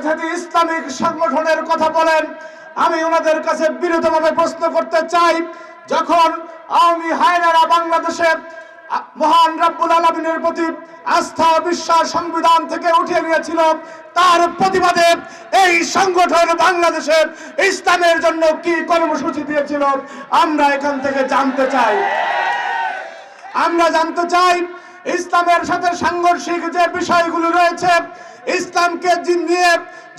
যদি ইসলামিক সংগঠনের কথা বলেন, আমি ওনাদের কাছে বিরোধভাবে প্রশ্ন করতে চাই, যখন আওয়ামী হায়নারা বাংলাদেশে মহান রব্বুল আলামিনের প্রতি আস্থা বিশ্বাস সংবিধান থেকে উঠিয়ে নিয়েছিল, তার প্রতিবাদে এই সংগঠন বাংলাদেশে ইসলামের জন্য কি কর্মসূচি দিয়েছিল আমরা এখান থেকে জানতে চাই। আমরা জানতে চাই ইসলামের সাথে সাংঘর্ষিক যে বিষয়গুলো রয়েছে, ইসলামকে নিয়ে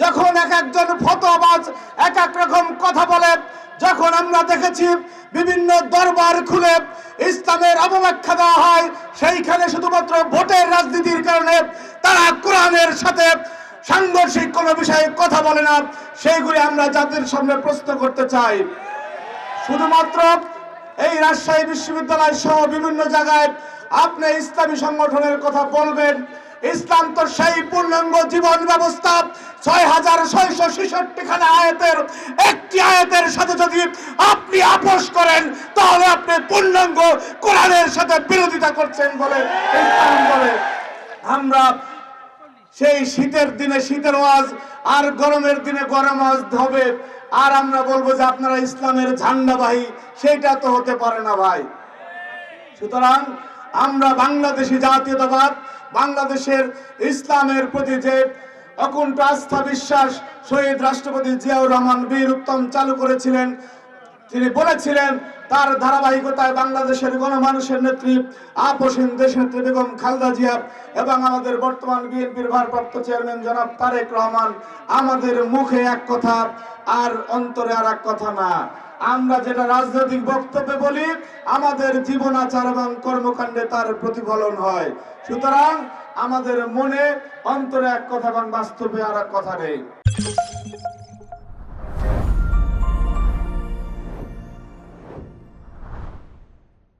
যখন এক একজন ফতোয়াবাজ এক এক রকম কথা বলে, যখন আমরা দেখেছি বিভিন্ন দরবার খুলে ইসলামের অবব্যাখ্যা দেওয়া হয়, সেইখানে শুধুমাত্র ভোটের রাজনীতির কারণে তারা কোরআনের সাথে সাংঘর্ষিক কোনো বিষয়ে কথা বলে না, সেইগুলি আমরা জাতির সামনে প্রশ্ন করতে চাই। শুধুমাত্র এই রাজশাহী বিশ্ববিদ্যালয় সহ বিভিন্ন জায়গায় আপনি ইসলামী সংগঠনের কথা বলবেন, ইসলাম তো সেই পূর্ণাঙ্গ জীবন ব্যবস্থা। 6666 খানা আয়াতের একটি আয়াতের সাথে যদি আপনি আপোষ করেন, তাহলে আপনি পূর্ণাঙ্গ কোরআনের সাথে বিরোধিতা করছেন বলে ইসলাম বলে। আমরা সেই শীতের দিনে শীতের ওয়াজ আর গরমের দিনে গরম ওয়াজ হবে, আর আমরা বলবো যে আপনারা ইসলামের ঝান্ডাবাহী, সেটা তো হতে পারে না ভাই। সুতরাং আমরা বাংলাদেশি জাতীয়তাবাদ, বাংলাদেশের ইসলামের প্রতি যে অকুণ্ঠ আস্থা বিশ্বাস শহীদ রাষ্ট্রপতি জিয়াউর রহমান বীর উত্তম চালু করেছিলেন, তিনি বলেছিলেন, তার ধারাবাহিকতায় বাংলাদেশের গণমানুষের নেত্রী আপসহীন দেশনেত্রী বেগম খালেদা জিয়া এবং আমাদের বর্তমান বিএনপির ভারপ্রাপ্ত চেয়ারম্যান জনাব তারেক রহমান, আমাদের মুখে এক কথা আর অন্তরে আর এক কথা না। আমরা যেটা রাজনৈতিক বক্তব্যে বলি, আমাদের জীবনাচার এবং কর্মকাণ্ডে তার প্রতিফলন হয়। সুতরাং আমাদের মনে অন্তরে এক কথা এবং বাস্তবে আর এক কথা নেই।